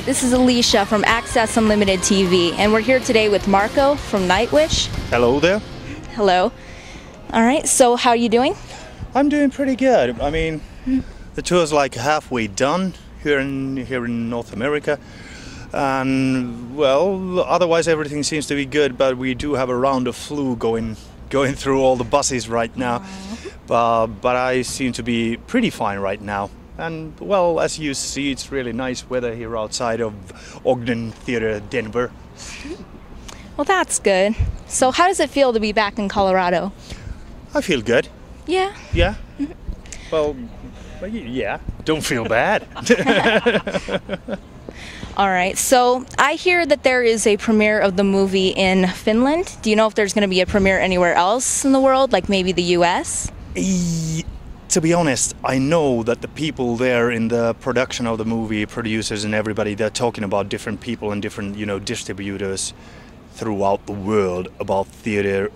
Hi, this is Alicia from Access Unlimited TV, and we're here today with Marco from Nightwish. Hello there. Hello. All right, so how are you doing? I'm doing pretty good. I mean, the tour's like halfway done here in North America, and well, otherwise everything seems to be good. But we do have a round of flu going through all the buses right now. But I seem to be pretty fine right now. And well, as you see, it's really nice weather here outside of Ogden Theater, Denver. Well, that's good. So how does it feel to be back in Colorado? I feel good. Yeah? Yeah. Well, yeah, don't feel bad. All right, so I hear that there is a premiere of the movie in Finland. Do you know if there's going to be a premiere anywhere else in the world, like maybe the US? To be honest, I know that the people there in the production of the movie, producers and everybody, they're talking about different people and different, distributors throughout the world about theater,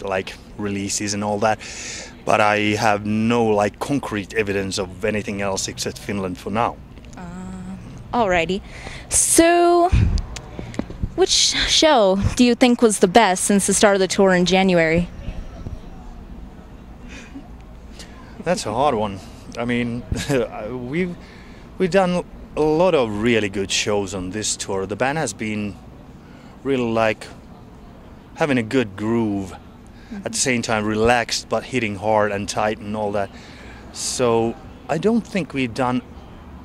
like releases and all that. But I have no concrete evidence of anything else except Finland for now. Alrighty. So, which show do you think was the best since the start of the tour in January? That's a hard one. I mean, we've done a lot of really good shows on this tour. The band has been really having a good groove, at the same time relaxed but hitting hard and tight and all that. So I don't think we've done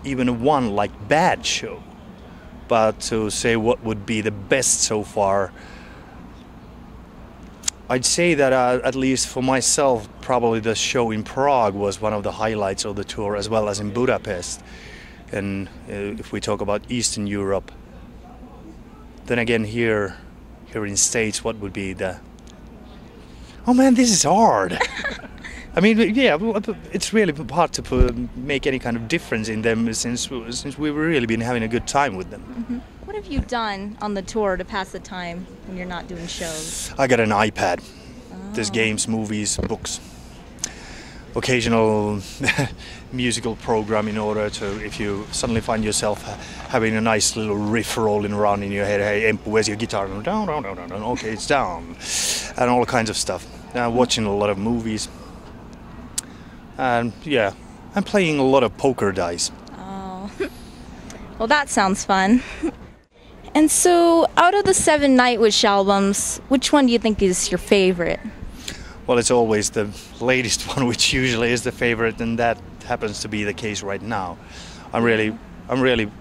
even one bad show. But to say what would be the best so far, I'd say that at least for myself, probably the show in Prague was one of the highlights of the tour, as well as in Budapest. And if we talk about Eastern Europe, then again here in States, what would be the... Oh man, this is hard. I mean, yeah, it's really hard to make any kind of difference in them since we've really been having a good time with them. Mm-hmm. What have you done on the tour to pass the time when you're not doing shows? I got an iPad. There's games, movies, books, occasional musical program in order to, if you suddenly find yourself having a nice little riff rolling around in your head, hey, where's your guitar? Down, okay, it's down. And all kinds of stuff. Watching a lot of movies. And yeah, I'm playing a lot of poker dice. Oh, well, that sounds fun. And so, out of the 7 Nightwish albums, which one do you think is your favorite? Well, it's always the latest one, which usually is the favorite, and that happens to be the case right now. I'm really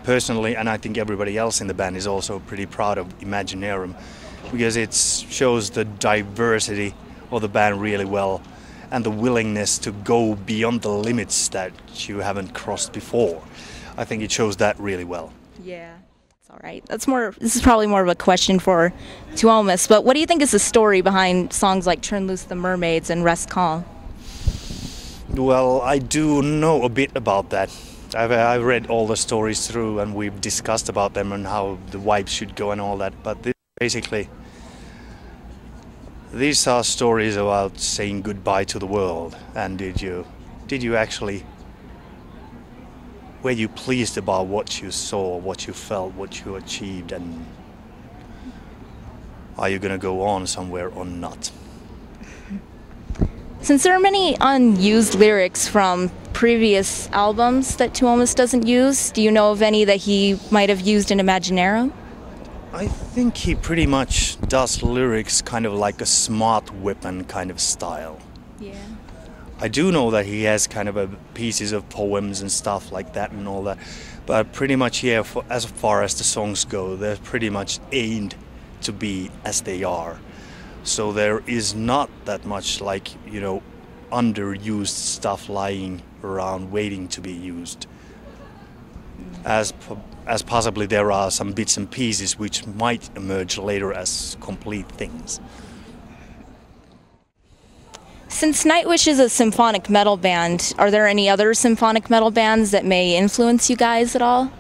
personally, and I think everybody else in the band is also pretty proud of Imaginarium, because it shows the diversity of the band really well, and the willingness to go beyond the limits that you haven't crossed before. I think it shows that really well. Yeah, it's all right. This is probably more of a question for Tuomas, but what do you think is the story behind songs like Turn Loose the Mermaids and Rest Calm? Well, I do know a bit about that. I've read all the stories through, and we've discussed about them and how the vibes should go and all that, but basically, these are stories about saying goodbye to the world. And did you actually, were you pleased about what you saw, what you felt, what you achieved, and are you gonna go on somewhere or not? Since there are many unused lyrics from previous albums that Tuomas doesn't use, do you know of any that he might have used in Imaginarium? I think he pretty much does lyrics kind of like a smart weapon kind of style. Yeah. I do know that he has kind of pieces of poems and stuff like that and all that, but pretty much, yeah, as far as the songs go, they're pretty much aimed to be as they are. So there is not that much underused stuff lying around waiting to be used. As possibly there are some bits and pieces which might emerge later as complete things. Since Nightwish is a symphonic metal band, are there any other symphonic metal bands that may influence you guys at all?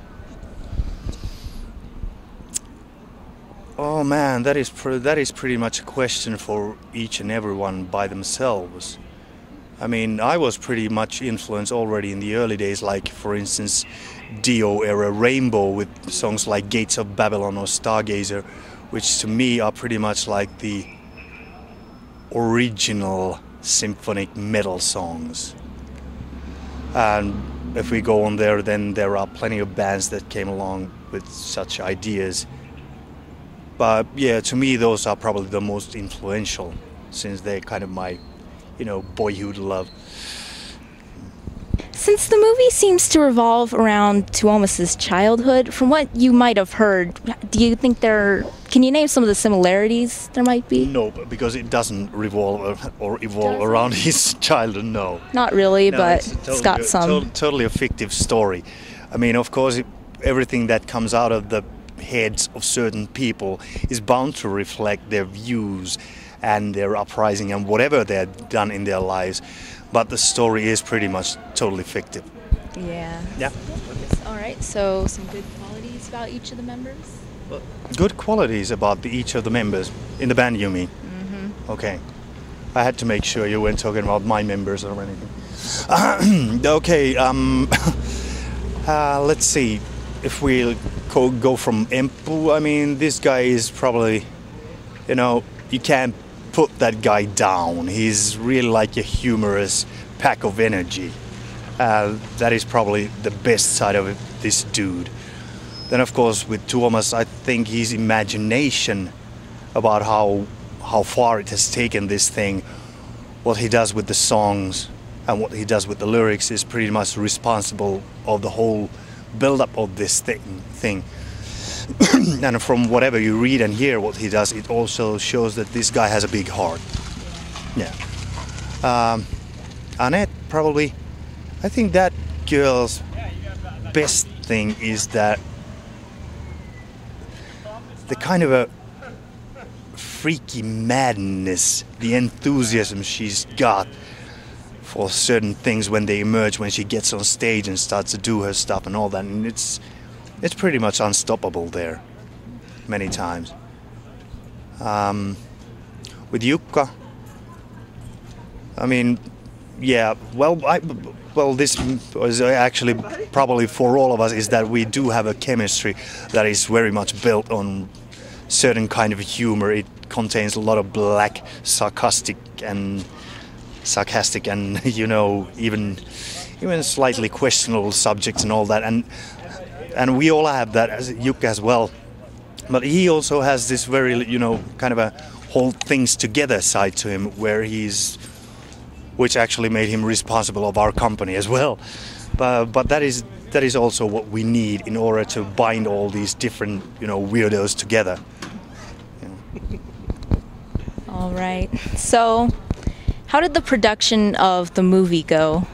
Oh man, that is pretty much a question for each and everyone by themselves. I mean, I was pretty much influenced already in the early days, like, for instance, Dio era Rainbow with songs like Gates of Babylon or Stargazer, which to me are pretty much like the original symphonic metal songs. And if we go on there, then there are plenty of bands that came along with such ideas. But yeah, to me, those are probably the most influential, since they're kind of my, boyhood love. Since the movie seems to revolve around Tuomas's childhood, from what you might have heard, do you think can you name some of the similarities there might be? No, because it doesn't revolve or evolve around his childhood, no. Not really, No, but it's got some. Totally a fictive story. I mean, of course, everything that comes out of the heads of certain people is bound to reflect their views and their uprising and whatever they've done in their lives. But the story is pretty much totally fictive. Yeah. Yeah. All right, so some good qualities about each of the members? Good qualities about each of the members. In the band, you mean? Mm-hmm. Okay. I had to make sure you weren't talking about my members or anything. Okay, let's see. If we go from Empu, I mean, this guy is probably, you can't put that guy down. He's really like a humorous pack of energy. That is probably the best side of this dude. Then of course with Tuomas, I think his imagination about how far it has taken this thing, what he does with the songs and what he does with the lyrics is pretty much responsible of the whole build-up of this thing. And from whatever you read and hear what he does, it also shows that this guy has a big heart. Yeah. Annette, probably, I think that girl's best thing is that the kind of a freaky madness, the enthusiasm she's got for certain things when they emerge, when she gets on stage and starts to do her stuff and all that, and it's pretty much unstoppable there, many times. With Jukka, I mean, yeah, this was actually probably for all of us is that we do have a chemistry that is very much built on certain kind of humor. It contains a lot of black, sarcastic and even slightly questionable subjects and all that, and we all have that as Jukka as well. But he also has this very, kind of a whole things together side to him, which actually made him responsible of our company as well. But that is also what we need in order to bind all these different, weirdos together. All right. So, how did the production of the movie go?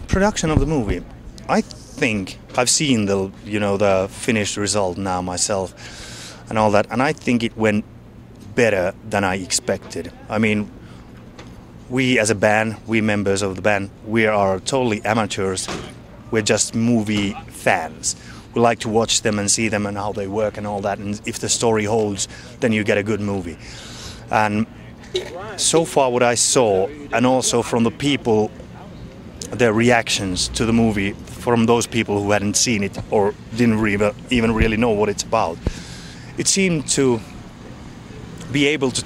Production of the movie, I think I've seen the finished result now myself and all that, and I think it went better than I expected. I mean, we as a band, we members of the band, we are totally amateurs. We're just movie fans. We like to watch them and see them and how they work and all that, and if the story holds, then you get a good movie. And so far what I saw, and also from the people, their reactions to the movie, from those people who hadn't seen it or didn't even really know what it's about, it seemed to be able to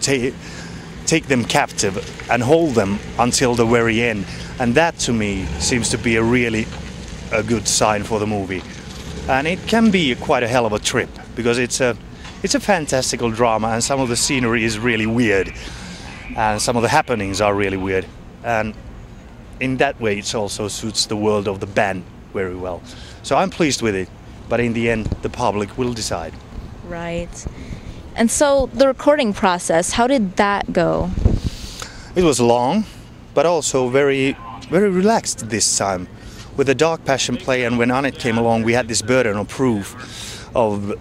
take them captive and hold them until the very end. And that to me seems to be a good sign for the movie. And it can be quite a hell of a trip, because it's a fantastical drama, and some of the scenery is really weird, and some of the happenings are really weird, and in that way it also suits the world of the band very well. So I'm pleased with it, but in the end the public will decide. Right. And so the recording process, how did that go? It was long, but also very, very relaxed this time. With the Dark Passion play, and when Annette came along, we had this burden of proof of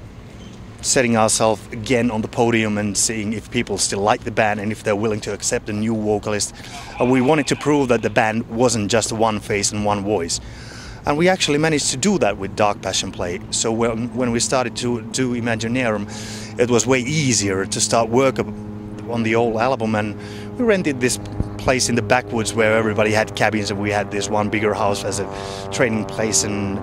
setting ourselves again on the podium and seeing if people still like the band and if they're willing to accept a new vocalist. And we wanted to prove that the band wasn't just one face and one voice. And we actually managed to do that with Dark Passion play. So when we started to do Imagineerum, it was way easier to start work on the old album, and we rented this place in the backwoods where everybody had cabins, and we had this one bigger house as a training place, and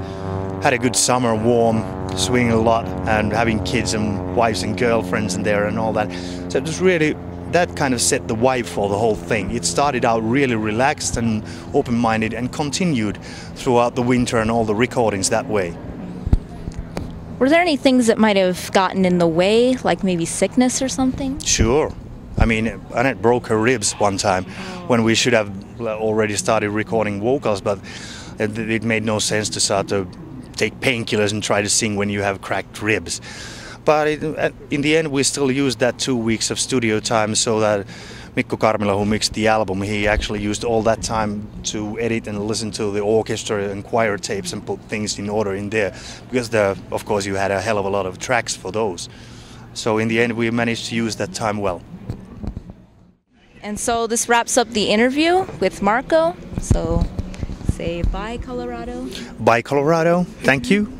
had a good summer, warm, swinging a lot, and having kids and wives and girlfriends in there and all that. So it was really, that kind of set the vibe for the whole thing. It started out really relaxed and open-minded and continued throughout the winter and all the recordings that way. Were there any things that might have gotten in the way, like maybe sickness or something? Sure. I mean, Annette broke her ribs one time when we should have already started recording vocals, but it made no sense to start to take painkillers and try to sing when you have cracked ribs. But in the end, we still used that 2 weeks of studio time, so that Mikko Karmila, who mixed the album, he actually used all that time to edit and listen to the orchestra and choir tapes and put things in order in there, because of course you had a hell of a lot of tracks for those. So in the end, we managed to use that time well. And so this wraps up the interview with Marco. So say bye, Colorado. Bye, Colorado. Thank you.